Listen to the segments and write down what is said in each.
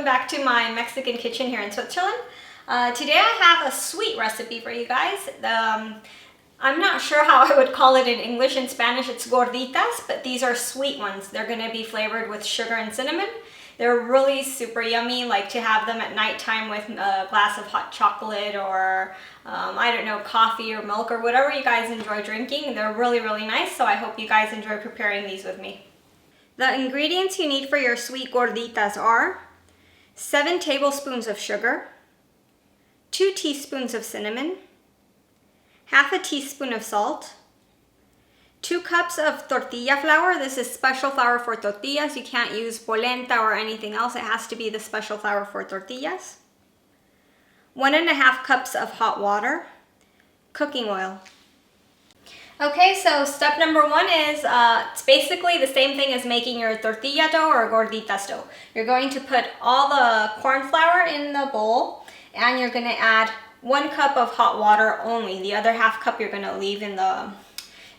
back to my Mexican kitchen here in Switzerland. Today I have a sweet recipe for you guys. I'm not sure how I would call it in English. In Spanish it's gorditas, but these are sweet ones. They're going to be flavored with sugar and cinnamon. They're really super yummy, like to have them at nighttime with a glass of hot chocolate or I don't know, coffee or milk or whatever you guys enjoy drinking. They're really, really nice, so I hope you guys enjoy preparing these with me. The ingredients you need for your sweet gorditas are 7 tablespoons of sugar, 2 teaspoons of cinnamon, half a teaspoon of salt, 2 cups of tortilla flour. This is special flour for tortillas. You can't use polenta or anything else. It has to be the special flour for tortillas. 1.5 cups of hot water, cooking oil. Okay, so step number 1 is it's basically the same thing as making your tortilla dough or gorditas dough. You're going to put all the corn flour in the bowl and you're going to add 1 cup of hot water only. The other half cup you're going to leave in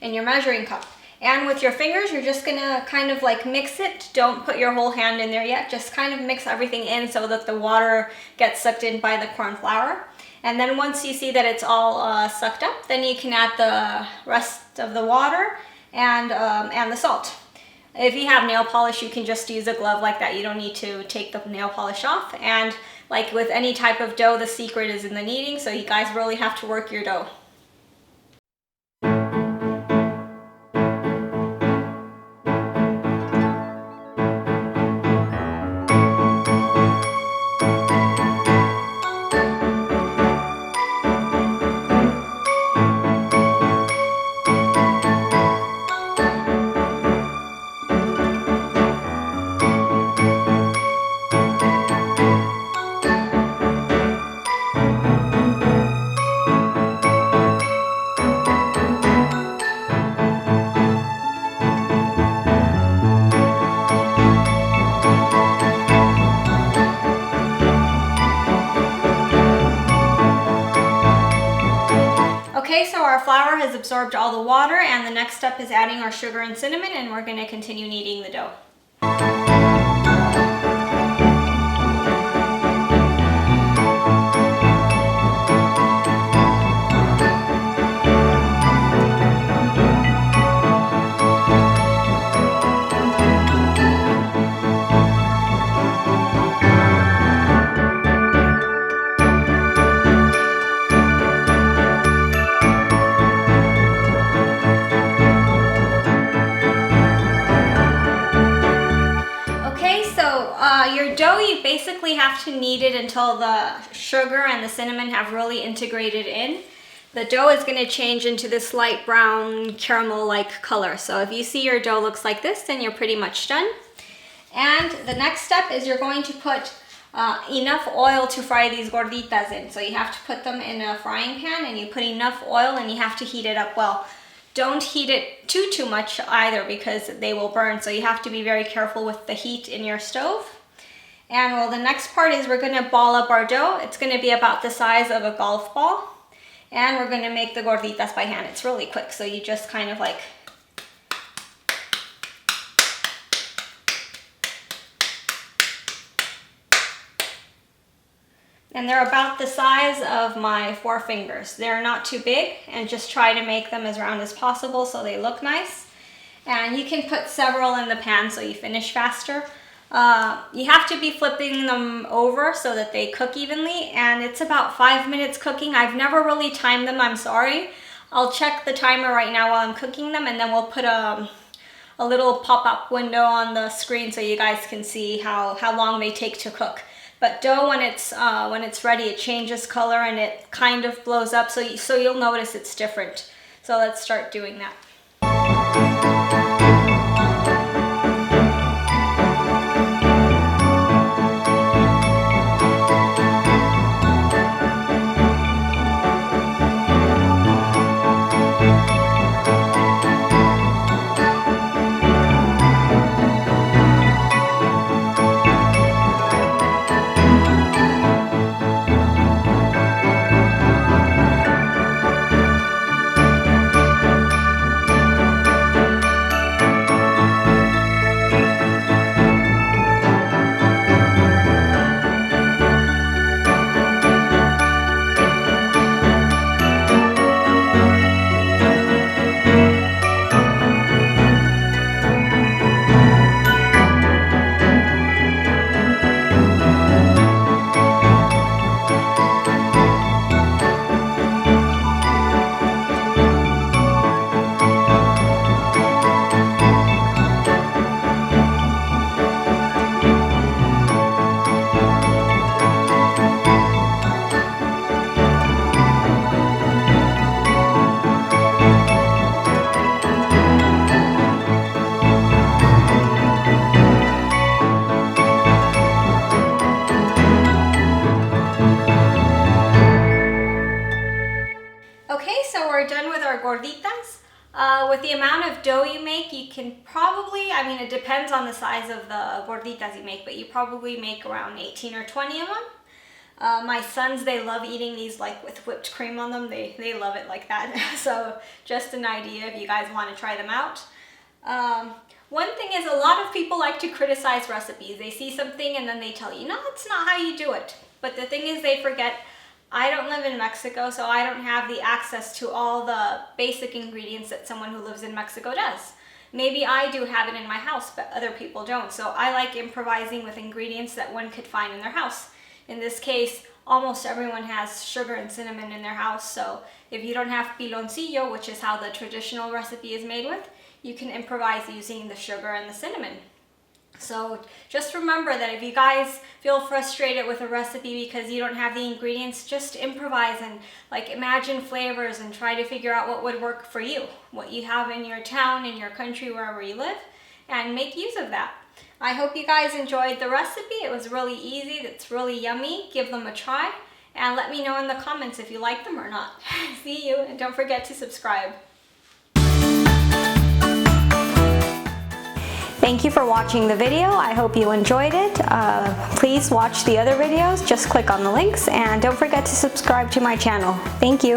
your measuring cup. And with your fingers, you're just going to kind of like mix it. Don't put your whole hand in there yet. Just kind of mix everything in so that the water gets sucked in by the corn flour. And then once you see that it's all sucked up, then you can add the rest of the water and the salt. If you have nail polish, you can just use a glove like that. You don't need to take the nail polish off. And like with any type of dough, the secret is in the kneading, so you guys really have to work your dough. Okay, so our flour has absorbed all the water, and the next step is adding our sugar and cinnamon, and we're going to continue kneading the dough. Your dough, you basically have to knead it until the sugar and the cinnamon have really integrated in. The dough is going to change into this light brown caramel-like color. So if you see your dough looks like this, then you're pretty much done. And the next step is you're going to put enough oil to fry these gorditas in. So you have to put them in a frying pan and you put enough oil and you have to heat it up well. Don't heat it too much either because they will burn. So you have to be very careful with the heat in your stove. And well, the next part is we're going to ball up our dough. It's going to be about the size of a golf ball. And we're going to make the gorditas by hand. It's really quick, so you just kind of like and they're about the size of my 4 fingers. They're not too big, and just try to make them as round as possible so they look nice. And you can put several in the pan so you finish faster. You have to be flipping them over so that they cook evenly, and it's about 5 minutes cooking. I've never really timed them, I'm sorry. I'll check the timer right now while I'm cooking them, and then we'll put a little pop-up window on the screen so you guys can see how long they take to cook. But dough, when it's ready, it changes color and it kind of blows up, so you'll notice it's different. So let's start doing that. of dough you make, you can probably, I mean, it depends on the size of the gorditas you make, but you probably make around 18 or 20 of them. My sons, they love eating these like with whipped cream on them. They love it like that. So just an idea if you guys want to try them out. One thing is, a lot of people like to criticize recipes. They see something and then they tell you, no, that's not how you do it. But the thing is, they forget, I don't live in Mexico, so I don't have the access to all the basic ingredients that someone who lives in Mexico does. Maybe I do have it in my house, but other people don't. So I like improvising with ingredients that one could find in their house. In this case, almost everyone has sugar and cinnamon in their house. So if you don't have piloncillo, which is how the traditional recipe is made with, you can improvise using the sugar and the cinnamon. So just remember that if you guys feel frustrated with a recipe because you don't have the ingredients, just improvise and like imagine flavors and try to figure out what would work for you, what you have in your town, in your country, wherever you live, and make use of that. I hope you guys enjoyed the recipe. It was really easy. It's really yummy. Give them a try and let me know in the comments if you like them or not. See you, and don't forget to subscribe. Thank you for watching the video. I hope you enjoyed it. Please watch the other videos. Just click on the links and don't forget to subscribe to my channel. Thank you.